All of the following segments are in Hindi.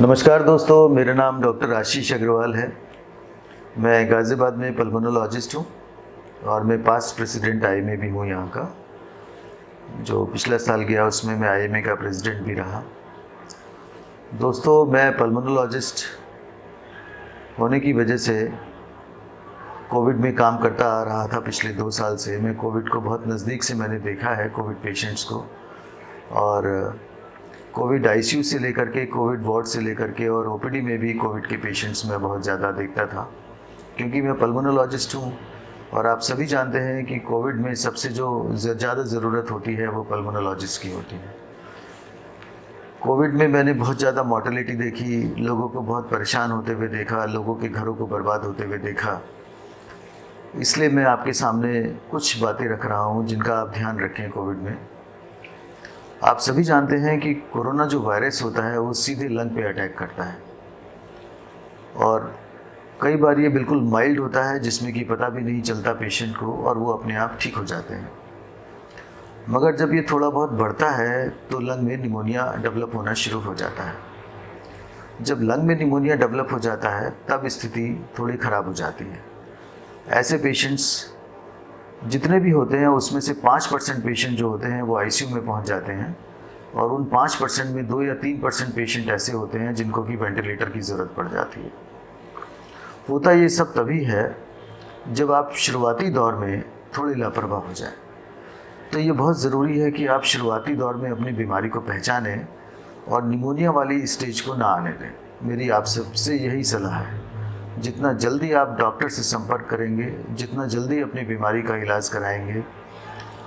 नमस्कार दोस्तों, मेरा नाम डॉक्टर आशीष अग्रवाल है। मैं गाज़ियाबाद में पल्मोनोलॉजिस्ट हूँ और मैं पास्ट प्रेसिडेंट आईएमए भी हूँ यहाँ का। जो पिछला साल गया उसमें मैं आईएमए का प्रेसिडेंट भी रहा। दोस्तों, मैं पल्मोनोलॉजिस्ट होने की वजह से कोविड में काम करता आ रहा था। पिछले 2 साल से मैं कोविड को बहुत नज़दीक से मैंने देखा है, कोविड पेशेंट्स को, और कोविड आईसीयू से लेकर के, कोविड वार्ड से लेकर के और ओपीडी में भी कोविड के पेशेंट्स मैं बहुत ज़्यादा देखता था, क्योंकि मैं पल्मोनोलॉजिस्ट हूँ। और आप सभी जानते हैं कि कोविड में सबसे जो ज़्यादा ज़रूरत होती है वो पल्मोनोलॉजिस्ट की होती है। कोविड में मैंने बहुत ज़्यादा मॉर्टेलिटी देखी, लोगों को बहुत परेशान होते हुए देखा, लोगों के घरों को बर्बाद होते हुए देखा। इसलिए मैं आपके सामने कुछ बातें रख रहा हूँ जिनका आप ध्यान रखें। कोविड में आप सभी जानते हैं कि कोरोना जो वायरस होता है वो सीधे लंग पे अटैक करता है, और कई बार ये बिल्कुल माइल्ड होता है जिसमें कि पता भी नहीं चलता पेशेंट को और वो अपने आप ठीक हो जाते हैं। मगर जब ये थोड़ा बहुत बढ़ता है तो लंग में निमोनिया डेवलप होना शुरू हो जाता है। जब लंग में निमोनिया डेवलप हो जाता है तब स्थिति थोड़ी ख़राब हो जाती है। ऐसे पेशेंट्स जितने भी होते हैं उसमें से 5% पेशेंट जो होते हैं वो आईसीयू में पहुंच जाते हैं, और उन 5% में 2 या 3% पेशेंट ऐसे होते हैं जिनको कि वेंटिलेटर की ज़रूरत पड़ जाती है। होता ये सब तभी है जब आप शुरुआती दौर में थोड़े लापरवाह हो जाए। तो ये बहुत ज़रूरी है कि आप शुरुआती दौर में अपनी बीमारी को पहचानें और निमोनिया वाली स्टेज को ना आने दें। मेरी आप सबसे यही सलाह है। जितना जल्दी आप डॉक्टर से संपर्क करेंगे, जितना जल्दी अपनी बीमारी का इलाज कराएंगे,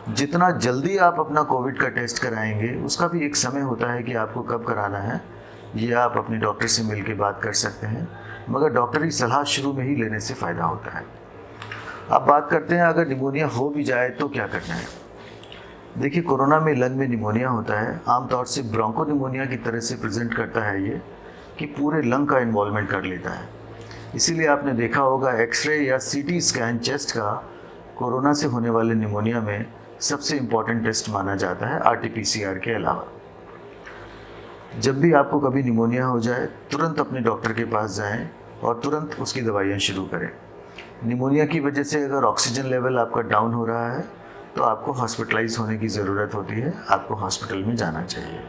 जितना जल्दी आप अपना कोविड का टेस्ट कराएंगे, उसका भी एक समय होता है कि आपको कब कराना है। ये आप अपने डॉक्टर से मिल के बात कर सकते हैं, मगर डॉक्टरी सलाह शुरू में ही लेने से फ़ायदा होता है। अब बात करते हैं, अगर निमोनिया हो भी जाए तो क्या करना है। देखिए, कोरोना में लंग में निमोनिया होता है, आमतौर से ब्रोंको निमोनिया की तरह से प्रेजेंट करता है ये, कि पूरे लंग का इन्वॉल्वमेंट कर लेता है। इसीलिए आपने देखा होगा एक्सरे या सीटी स्कैन चेस्ट का कोरोना से होने वाले निमोनिया में सबसे इम्पॉर्टेंट टेस्ट माना जाता है, आरटीपीसीआर के अलावा। जब भी आपको कभी निमोनिया हो जाए तुरंत अपने डॉक्टर के पास जाएं और तुरंत उसकी दवाइयाँ शुरू करें। निमोनिया की वजह से अगर ऑक्सीजन लेवल आपका डाउन हो रहा है तो आपको हॉस्पिटलाइज होने की ज़रूरत होती है, आपको हॉस्पिटल में जाना चाहिए।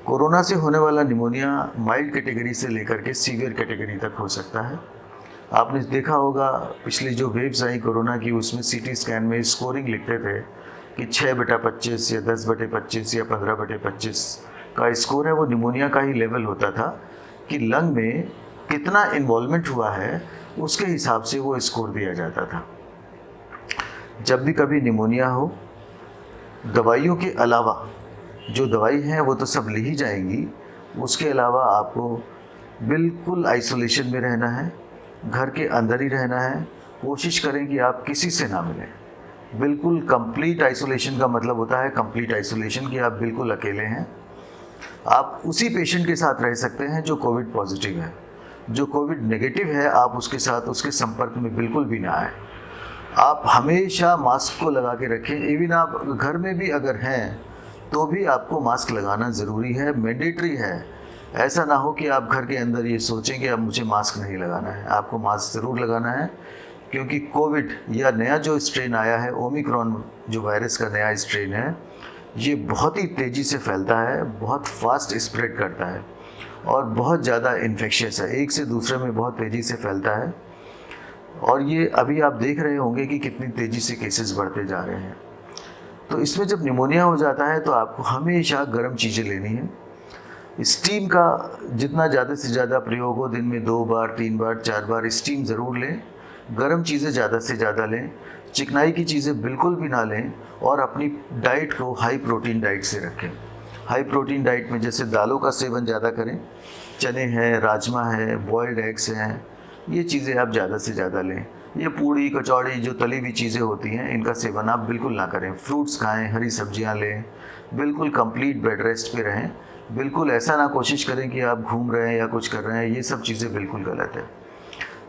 कोरोना से होने वाला निमोनिया माइल्ड कैटेगरी से लेकर के सीवियर कैटेगरी तक हो सकता है। आपने देखा होगा पिछली जो वेव्स आई कोरोना की, उसमें सीटी स्कैन में स्कोरिंग लिखते थे कि 6/25 या 10/25 या 15/25 का स्कोर है, वो निमोनिया का ही लेवल होता था कि लंग में कितना इन्वॉल्वमेंट हुआ है उसके हिसाब से वो स्कोर दिया जाता था। जब भी कभी निमोनिया हो, दवाइयों के अलावा, जो दवाई हैं वो तो सब ली ही जाएंगी, उसके अलावा आपको बिल्कुल आइसोलेशन में रहना है, घर के अंदर ही रहना है। कोशिश करें कि आप किसी से ना मिलें। बिल्कुल कंप्लीट आइसोलेशन का मतलब होता है कंप्लीट आइसोलेशन, कि आप बिल्कुल अकेले हैं। आप उसी पेशेंट के साथ रह सकते हैं जो कोविड पॉजिटिव है। जो कोविड नेगेटिव है आप उसके साथ, उसके संपर्क में बिल्कुल भी ना आए। आप हमेशा मास्क को लगा के रखें। इवन आप घर में भी अगर हैं तो भी आपको मास्क लगाना ज़रूरी है, मैंडेटरी है। ऐसा ना हो कि आप घर के अंदर ये सोचें कि अब मुझे मास्क नहीं लगाना है। आपको मास्क ज़रूर लगाना है, क्योंकि कोविड या नया जो स्ट्रेन आया है, ओमिक्रॉन जो वायरस का नया स्ट्रेन है, ये बहुत ही तेज़ी से फैलता है, बहुत फास्ट स्प्रेड करता है और बहुत ज़्यादा इन्फेक्शियस है। एक से दूसरे में बहुत तेज़ी से फैलता है, और ये अभी आप देख रहे होंगे कि कितनी तेज़ी से केसेस बढ़ते जा रहे हैं। तो इसमें जब निमोनिया हो जाता है तो आपको हमेशा गर्म चीज़ें लेनी है। स्टीम का जितना ज़्यादा से ज़्यादा प्रयोग हो, दिन में 2 बार 3 बार 4 बार स्टीम ज़रूर लें। गर्म चीज़ें ज़्यादा से ज़्यादा लें, चिकनाई की चीज़ें बिल्कुल भी ना लें, और अपनी डाइट को हाई प्रोटीन डाइट से रखें। हाई प्रोटीन डाइट में जैसे दालों का सेवन ज़्यादा करें, चने हैं, राजमा है, बॉयल्ड एग्स हैं, ये चीज़ें आप ज़्यादा से ज़्यादा लें। ये पूड़ी कचौड़ी जो तली हुई चीज़ें होती हैं इनका सेवन आप बिल्कुल ना करें। फ्रूट्स खाएं, हरी सब्जियां लें, बिल्कुल कंप्लीट बेड रेस्ट पे रहें। बिल्कुल ऐसा ना कोशिश करें कि आप घूम रहे हैं या कुछ कर रहे हैं, ये सब चीज़ें बिल्कुल गलत है।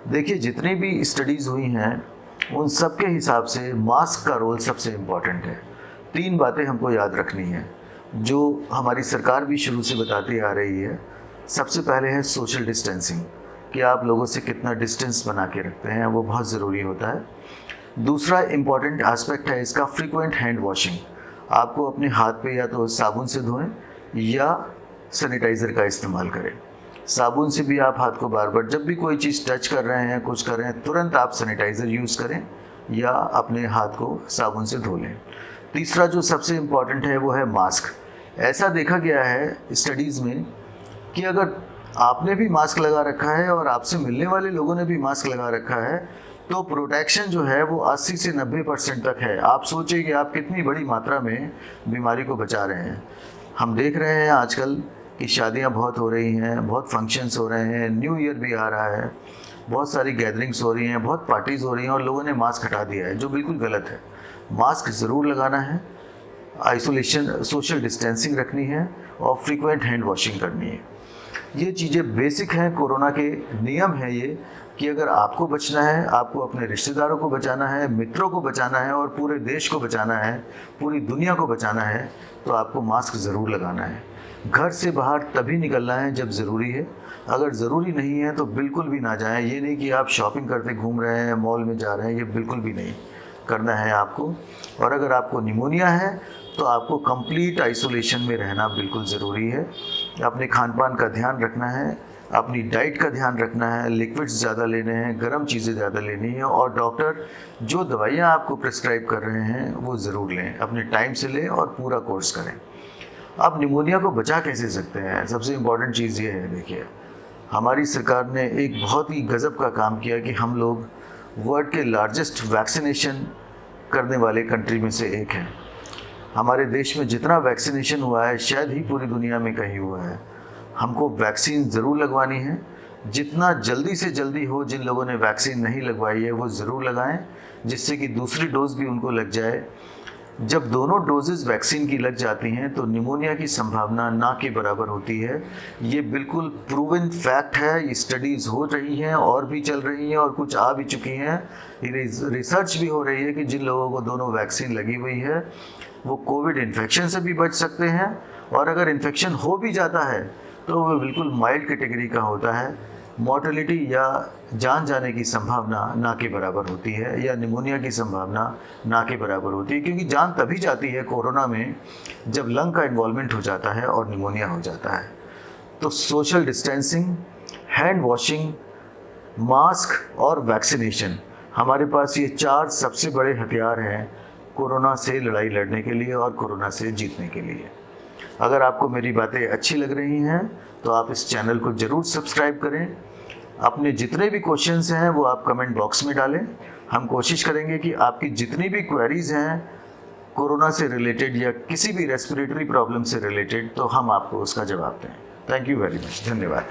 देखिए, जितनी भी स्टडीज़ हुई हैं उन सब के हिसाब से मास्क का रोल सबसे इम्पॉर्टेंट है। 3 बातें हमको याद रखनी हैं जो हमारी सरकार भी शुरू से बताती आ रही है। सबसे पहले है सोशल डिस्टेंसिंग, कि आप लोगों से कितना डिस्टेंस बना के रखते हैं, वो बहुत ज़रूरी होता है। दूसरा इम्पॉर्टेंट एस्पेक्ट है इसका फ्रीक्वेंट हैंड वॉशिंग। आपको अपने हाथ पे या तो साबुन से धोएं या सैनिटाइज़र का इस्तेमाल करें। साबुन से भी आप हाथ को बार बार, जब भी कोई चीज़ टच कर रहे हैं, कुछ कर रहे हैं, तुरंत आप सैनिटाइज़र यूज़ करें या अपने हाथ को साबुन से धो लें। तीसरा जो सबसे इम्पॉर्टेंट है वो है मास्क। ऐसा देखा गया है स्टडीज़ में कि अगर आपने भी मास्क लगा रखा है और आपसे मिलने वाले लोगों ने भी मास्क लगा रखा है तो प्रोटेक्शन जो है वो 80 से 90% तक है। आप सोचिए कि आप कितनी बड़ी मात्रा में बीमारी को बचा रहे हैं। हम देख रहे हैं आजकल कि शादियां बहुत हो रही हैं, बहुत फंक्शंस हो रहे हैं, न्यू ईयर भी आ रहा है, बहुत सारी गैदरिंग्स हो रही हैं, बहुत पार्टीज़ हो रही हैं और लोगों ने मास्क हटा दिया है, जो बिल्कुल गलत है। मास्क ज़रूर लगाना है, आइसोलेशन, सोशल डिस्टेंसिंग रखनी है और फ्रीक्वेंट हैंड वॉशिंग करनी है। ये चीज़ें बेसिक हैं, कोरोना के नियम हैं ये, कि अगर आपको बचना है, आपको अपने रिश्तेदारों को बचाना है, मित्रों को बचाना है और पूरे देश को बचाना है, पूरी दुनिया को बचाना है, तो आपको मास्क ज़रूर लगाना है। घर से बाहर तभी निकलना है जब ज़रूरी है। अगर ज़रूरी नहीं है तो बिल्कुल भी ना जाएं। ये नहीं कि आप शॉपिंग करते घूम रहे हैं, मॉल में जा रहे हैं, ये बिल्कुल भी नहीं करना है आपको। और अगर आपको निमोनिया है तो आपको कंप्लीट आइसोलेशन में रहना बिल्कुल ज़रूरी है। अपने खान पान का ध्यान रखना है, अपनी डाइट का ध्यान रखना है, लिक्विड्स ज़्यादा लेने हैं, गर्म चीज़ें ज़्यादा लेनी है और डॉक्टर जो दवाइयाँ आपको प्रिस्क्राइब कर रहे हैं वो ज़रूर लें, अपने टाइम से लें और पूरा कोर्स करें। आप निमोनिया को बचा कैसे सकते हैं? सबसे इम्पॉर्टेंट चीज़ ये है, देखिए हमारी सरकार ने एक बहुत ही गज़ब का काम किया कि हम लोग वर्ल्ड के लार्जेस्ट वैक्सीनेशन करने वाले कंट्री में से एक हैं। हमारे देश में जितना वैक्सीनेशन हुआ है शायद ही पूरी दुनिया में कहीं हुआ है। हमको वैक्सीन ज़रूर लगवानी है, जितना जल्दी से जल्दी हो। जिन लोगों ने वैक्सीन नहीं लगवाई है वो ज़रूर लगाएं, जिससे कि दूसरी डोज भी उनको लग जाए। जब दोनों डोजेज़ वैक्सीन की लग जाती हैं तो निमोनिया की संभावना ना के बराबर होती है। ये बिल्कुल प्रूवन फैक्ट है, ये स्टडीज़ हो रही हैं और भी चल रही हैं और कुछ आ भी चुकी हैं। रिसर्च भी हो रही है कि जिन लोगों को दोनों वैक्सीन लगी हुई है वो कोविड इन्फेक्शन से भी बच सकते हैं और अगर इन्फेक्शन हो भी जाता है तो वो बिल्कुल माइल्ड कैटेगरी का होता है। मॉर्टेलिटी या जान जाने की संभावना ना के बराबर होती है या निमोनिया की संभावना ना के बराबर होती है, क्योंकि जान तभी जाती है कोरोना में जब लंग का इन्वॉल्वमेंट हो जाता है और निमोनिया हो जाता है। तो social distancing, hand washing, mask और वैक्सीनेशन, हमारे पास ये 4 सबसे बड़े हथियार हैं कोरोना से लड़ाई लड़ने के लिए और कोरोना से जीतने के लिए। अगर आपको मेरी बातें अच्छी लग रही हैं तो आप इस चैनल को ज़रूर सब्सक्राइब करें। अपने जितने भी क्वेश्चंस हैं वो आप कमेंट बॉक्स में डालें। हम कोशिश करेंगे कि आपकी जितनी भी क्वेरीज़ हैं कोरोना से रिलेटेड या किसी भी रेस्पिरेटरी प्रॉब्लम से रिलेटेड, तो हम आपको उसका जवाब दें। थैंक यू वेरी मच, धन्यवाद।